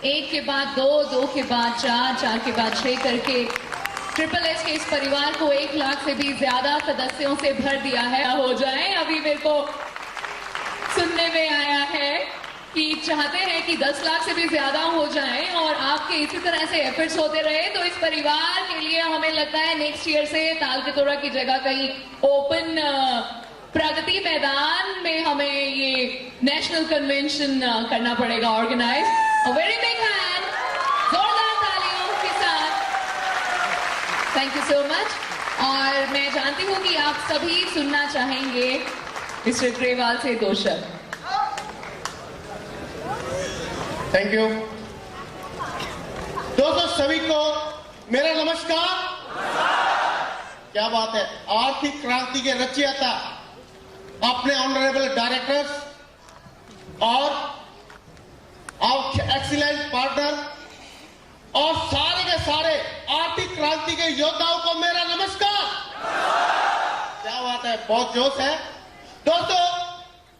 एक के बाद दो, दो के बाद चार, चार के बाद 6 करके ट्रिपल एस के इस परिवार को 1 लाख से भी ज्यादा सदस्यों से भर दिया है। हो जाए, अभी मेरे को सुनने में आया है कि चाहते हैं कि 10 लाख से भी ज्यादा हो जाएं और आपके इसी तरह से एफर्ट्स होते रहे तो इस परिवार के लिए हमें लगता है नेक्स्ट ईयर से तालकटोरा की जगह कहीं ओपन प्रगति मैदान में हमें ये नेशनल कन्वेंशन करना पड़ेगा ऑर्गेनाइज। वेरी बिग हैंड, जोरदार तालियों के साथ। Thank you so much. और मैं जानती हूं कि आप सभी सुनना चाहेंगे मिस्टर ग्रेवाल से 2 शब्द। थैंक यू दोस्तों, सभी को मेरा नमस्कार। क्या बात है, आर्थिक क्रांति के रचयिता अपने ऑनरेबल डायरेक्टर्स और एक्सीलेंट पार्टनर और सारे के सारे आर्थिक क्रांति के योद्धाओं को मेरा नमस्कार। क्या बात है, बहुत जोश है दोस्तों।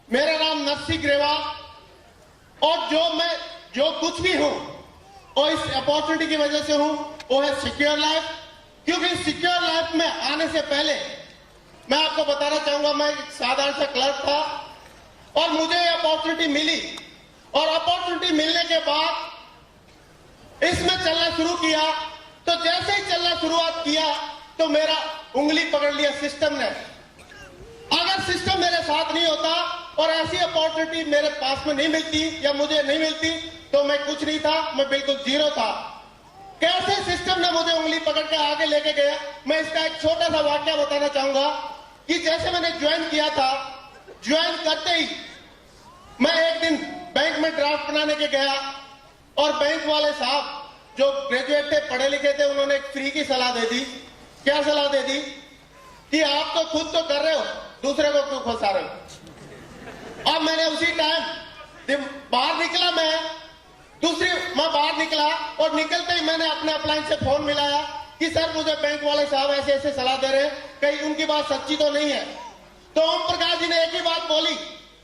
मेरा नाम नरसिंह ग्रेवाल और मैं जो कुछ भी हूं वो इस अपॉर्चुनिटी की वजह से हूं, वो है सिक्योर लाइफ। क्योंकि सिक्योर लाइफ में आने से पहले मैं आपको बताना चाहूंगा, मैं एक साधारण सा क्लर्क था और मुझे ये अपॉर्चुनिटी मिली और अपॉर्चुनिटी मिलने के बाद इसमें चलना शुरू किया। तो जैसे ही चलना शुरुआत किया तो मेरा उंगली पकड़ लिया सिस्टम ने। अगर सिस्टम मेरे साथ नहीं होता और ऐसी अपॉर्चुनिटी मेरे पास में नहीं मिलती या मुझे नहीं मिलती तो मैं कुछ नहीं था, मैं बिल्कुल जीरो था। कैसे सिस्टम ने मुझे उंगली पकड़ के आगे लेके गया, मैं इसका एक छोटा सा वाक्य बताना चाहूंगा कि जैसे मैंने ज्वाइन किया था, ज्वाइन करते ही मैं एक दिन बैंक में ड्राफ्ट बनाने के गया और बैंक वाले साहब जो ग्रेजुएट थे, पढ़े लिखे थे, उन्होंने एक फ्री की सलाह दे दी। क्या सलाह दे दी कि आप तो खुद तो कर रहे हो, दूसरे को क्यों फंसा रहे हो। अब मैंने उसी टाइम बाहर निकला, मैं बाहर निकला और निकलते ही मैंने अपने अपलाइन से फोन मिलाया कि सर मुझे बैंक वाले साहब ऐसे ऐसे सलाह दे रहे हैं, कहीं उनकी बात सच्ची तो नहीं है। तो ओम प्रकाश जी ने एक ही बात बोली,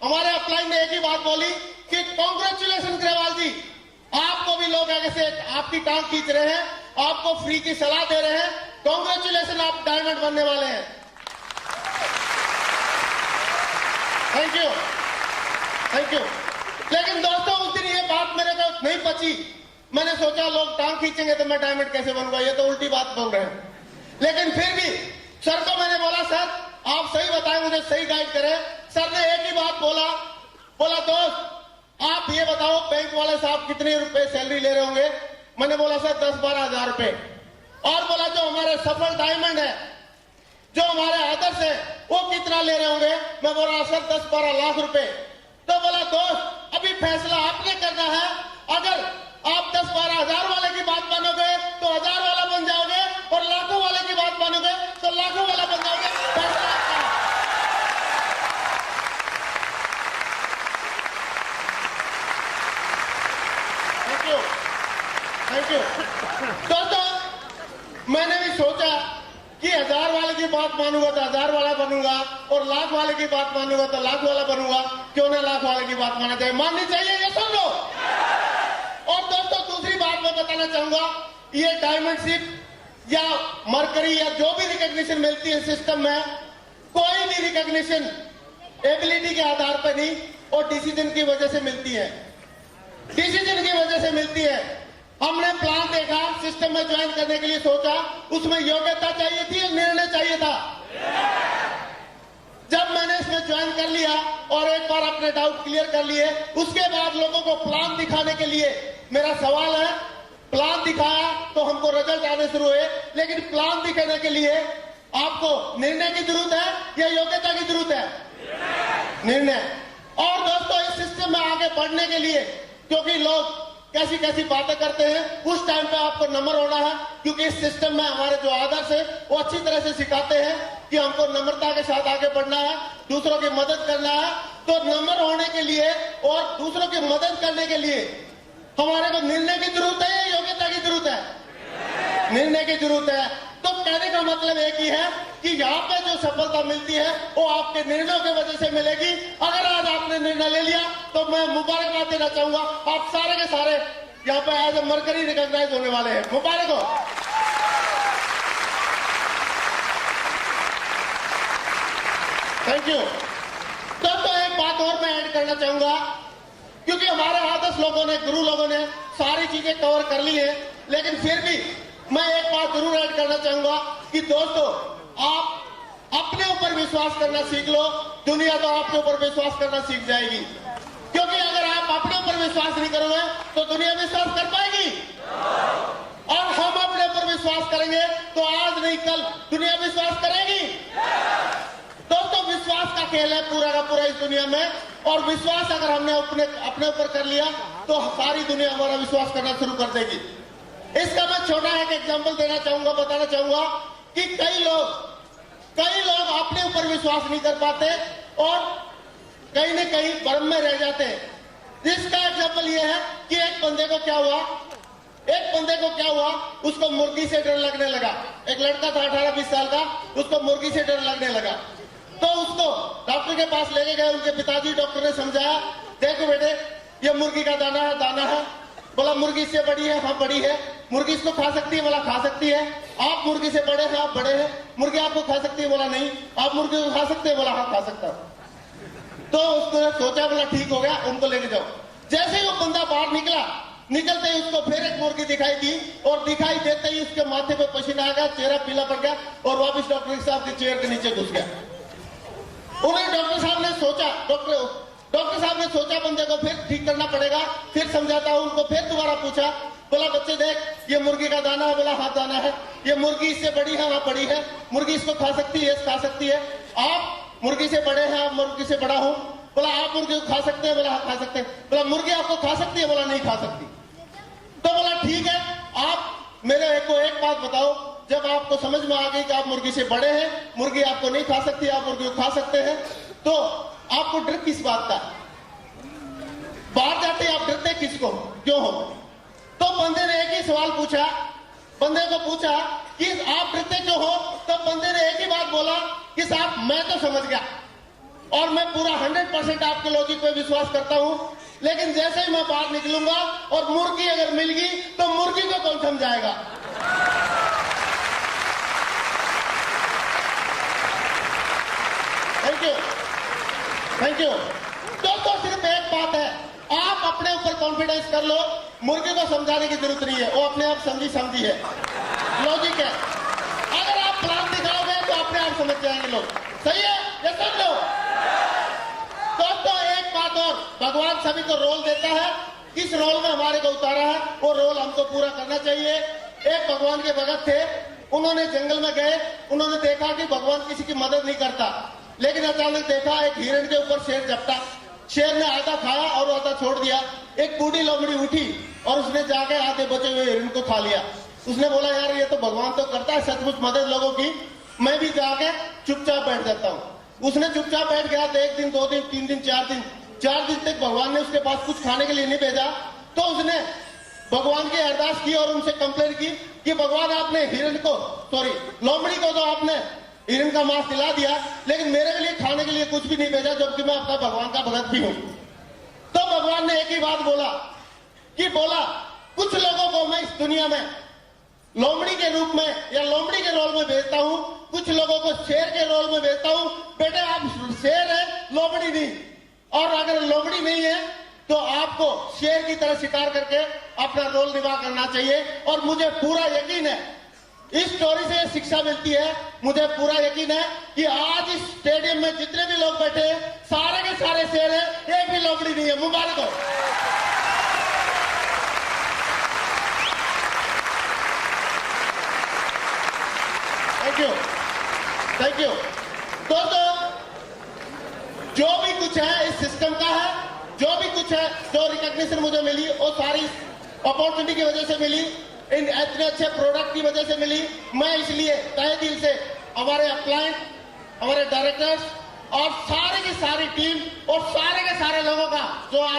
हमारे अपलाइन ने एक ही बात बोली कि कांग्रेचुलेशन ग्रेवाल जी, आपको भी लोग ऐसे आपकी टांग खींच रहे हैं, आपको फ्री की सलाह दे रहे हैं, कांग्रेचुलेशन, आप डायमंड बनने वाले हैं। Thank you, thank you. लेकिन दोस्तों उस दिन ये बात मेरे को नहीं पची। मैंने सोचा लोग टांग खींचेंगे तो मैं डायमंड कैसे बनूंगा, ये तो उल्टी बात बोल रहे हैं। लेकिन फिर भी सर को मैंने बोला, सर आप सही बताएं, मुझे सही गाइड करें। सर ने एक ही बात बोला दोस्त आप ये बताओ बैंक वाले साहब कितने रुपए सैलरी ले रहे होंगे। मैंने बोला सर 10-12 हजार रुपए। और बोला जो हमारे सफल डायमंड है, जो हमारे आदर्श है, वो कितना ले रहे होंगे। मैं बोला सर 10-12 लाख रुपए। तो बोला दोस्त अभी फैसला आपने करना है, अगर आप 10-12 हजार वाले की बात मानोगे तो 1000 वाला बन जाओगे और लाखों वाले की बात मानोगे तो लाखों वाला बन जाओगे। फैसला आपका है। Thank you, thank you. दोस्तों मैंने भी सोचा कि 1000 वाले की बात मानूंगा तो 1000 वाला बनूंगा और लाख वाले की बात मानूंगा तो लाख वाला बनूंगा। क्यों ना लाख वाले की बात मानना चाहिए, माननी चाहिए, ये सुन लो। और दोस्तों दूसरी बात मैं बताना चाहूंगा, ये डायमंडशिप या मरकरी या जो भी रिकॉग्निशन मिलती है सिस्टम में, कोई भी रिकॉग्निशन एबिलिटी के आधार पर नहीं और डिसीजन की वजह से मिलती है, डिसीजन की वजह से मिलती है। हमने प्लान देखा, सिस्टम में ज्वाइन करने के लिए सोचा, उसमें योग्यता चाहिए थी, निर्णय चाहिए था। जब मैंने इसमें ज्वाइन कर लिया और एक बार अपने डाउट क्लियर कर लिए, उसके बाद लोगों को प्लान दिखाने के लिए मेरा सवाल है, प्लान दिखाया तो हमको रिजल्ट आने शुरू हुए, लेकिन प्लान दिखाने के लिए आपको निर्णय की जरूरत है या योग्यता की जरूरत है? निर्णय। और दोस्तों इस सिस्टम में आगे बढ़ने के लिए, क्योंकि लोग कैसी कैसी बातें करते हैं, उस टाइम पे आपको नम्र होना है। क्योंकि इस सिस्टम में हमारे जो आदर्श है वो अच्छी तरह से सिखाते हैं कि हमको नम्रता के साथ आगे बढ़ना है, दूसरों की मदद करना है। तो नम्र होने के लिए और दूसरों की मदद करने के लिए हमारे को निर्णय की जरूरत है या योग्यता की जरूरत है? निर्णय की जरूरत है। तो कहने का मतलब एक ही है कि यहाँ पे जो सफलता मिलती है वो आपके निर्णयों की वजह से मिलेगी। अगर आज आपने निर्णय ले लिया तो मैं मुबारकबाद देना चाहूंगा, आप सारे के सारे यहाँ पे एज ए मरकरी रिकॉग्नाइज होने वाले हैं। मुबारक हो। Thank you. तो एक बात और मैं ऐड करना चाहूंगा, क्योंकि हमारे आदर्श लोगों ने, गुरु लोगों ने सारी चीजें कवर कर ली है, लेकिन फिर भी मैं एक बात जरूर ऐड करना चाहूंगा कि दोस्तों, आप अपने ऊपर विश्वास करना सीख लो, दुनिया तो आपके ऊपर विश्वास करना सीख जाएगी। क्योंकि अगर आप अपने ऊपर विश्वास नहीं करोगे तो दुनिया विश्वास कर पाएगी, और हम अपने ऊपर विश्वास करेंगे तो आज नहीं कल दुनिया विश्वास करेगी। दोस्तों, विश्वास का खेल है पूरा का पूरा इस दुनिया में, और विश्वास अगर हमने अपने ऊपर कर लिया तो सारी दुनिया हमारा विश्वास करना शुरू कर देगी। इसका मैं छोटा एक एग्जांपल देना चाहूंगा, बताना चाहूंगा कि कई लोग अपने ऊपर विश्वास नहीं कर पाते और कहीं न कहीं भ्रम में रह जाते हैं। जिसका एग्जांपल यह है कि एक बंदे को क्या हुआ, उसको मुर्गी से डर लगने लगा। एक लड़का था 18-20 साल का, उसको मुर्गी से डर लगने लगा, तो उसको डॉक्टर के पास लेके गए। उनके पिताजी डॉक्टर ने समझाया, देखो बेटे, ये मुर्गी का दाना है। बोला मुर्गी इससे बड़ी है? हाँ बड़ी है। मुर्गी इसको खा सकती है? बोला खा सकती है। आप मुर्गी से बड़े हैं? आप बड़े हैं। मुर्गी आपको खा सकती है? बोला नहीं। आप मुर्गी को खा सकते हैं? बोला हाँ खा सकता हूं। तो उसने सोचा, बोला ठीक हो गया, उनको लेके जाओ। जैसे ही वो बंदा बाहर निकलते ही उसको फिर एक मुर्गी दिखाई दी, और दिखाई देते ही उसके माथे पे पसीना आ गया, चेहरा पीला पड़ गया, और वापिस डॉक्टर साहब के चेयर के नीचे घुस गया। उन्हें डॉक्टर साहब ने सोचा बंदे को फिर ठीक करना पड़ेगा, फिर समझाता हूं उनको। फिर दोबारा पूछा, बोला बच्चे देख, ये मुर्गी का दाना है? बोला हाँ दाना है। ये मुर्गी इससे बड़ी है? हाँ बड़ी है। मुर्गी इसको खा सकती है? खा सकती है। आप मुर्गी से बड़े हैं? आप मुर्गी से बड़ा हूं। बोला आप मुर्गी को खा सकते हैं? बोला हाँ खा सकते हैं। बोला मुर्गी आपको खा सकती है? बोला नहीं खा सकती। तो बोला ठीक है, आप मेरे को एक बात बताओ, जब आपको समझ में आ गई कि आप मुर्गी से बड़े हैं, मुर्गी आपको नहीं खा सकती, आप मुर्गी को खा सकते हैं, तो आपको डर किस बात का? बाहर जाते आप डरते किसको, क्यों हो? तो बंदे ने एक ही सवाल पूछा, बंदे को पूछा कि आप डरते क्यों हो? तो बंदे ने एक ही बात बोला कि साहब मैं तो समझ गया, और मैं पूरा 100% आपके लॉजिक पे विश्वास करता हूं, लेकिन जैसे ही मैं बाहर निकलूंगा और मुर्गी अगर मिल गई तो मुर्गी को कौन समझाएगा? Thank you. दोस्तों, सिर्फ एक बात है, आप अपने ऊपर कॉन्फिडेंस कर लो, मुर्गी को समझाने की जरूरत नहीं है, वो अपने आप समझी है, लॉजिक है। अगर आप प्लान दिखाओगे तो अपने आप समझ जाएंगे लोग। सही है, ये समझ लो। दोस्तों, एक बात और, भगवान सभी को रोल देता है, किस रोल में हमारे को उतारा है वो रोल हमको पूरा करना चाहिए। एक भगवान के भगत थे, उन्होंने जंगल में गए, उन्होंने देखा कि भगवान किसी की मदद नहीं करता, लेकिन अचानक देखा एक हिरण के ऊपर शेर झपटा। शेर ने आधा खाया और आधा छोड़ दिया। एक बूढ़ी लोमड़ी उठी और उसने जाके आधे बचे हुए हिरण को खा लिया। उसने बोला यार ये तो भगवान तो करता है सचमुच मदद लोगों की, मैं भी जाके चुपचाप बैठ जाता हूँ। उसने चुपचाप बैठ गया, तो 1 दिन 2 दिन 3 दिन 4 दिन तक भगवान ने उसके पास कुछ खाने के लिए नहीं भेजा। तो उसने भगवान की अरदास की और उनसे कंप्लेन की कि भगवान आपने लोमड़ी को तो आपने हिरण का मांस खिला दिया, लेकिन मेरे लिए खाने के लिए कुछ भी नहीं भेजा, जबकि मैं आपका भगवान का भगत भी हूं। तो भगवान ने एक ही बात बोला, कुछ लोगों को मैं इस दुनिया में लोमड़ी के रूप में या लोमड़ी के रोल में भेजता हूं, कुछ लोगों को शेर के रोल में भेजता हूं। बेटे आप शेर है, लोमड़ी नहीं, और अगर लोमड़ी नहीं है तो आपको शेर की तरह शिकार करके अपना रोल निभा करना चाहिए। और मुझे पूरा यकीन है, इस स्टोरी से शिक्षा मिलती है, मुझे पूरा यकीन है कि आज इस स्टेडियम में जितने भी लोग बैठे हैं सारे के सारे शेर हैं, एक भी लोमड़ी नहीं है। मुबारक हो। Thank you. दोस्तों, जो भी कुछ है इस सिस्टम का है, जो भी कुछ है, जो रिकॉग्निशन मुझे मिली वो सारी अपॉर्चुनिटी की वजह से मिली, इन इतने अच्छे प्रोडक्ट की वजह से मिली। मैं इसलिए तहे दिल से हमारे क्लाइंट, हमारे डायरेक्टर्स और सारे की सारी टीम और सारे के सारे लोगों का जो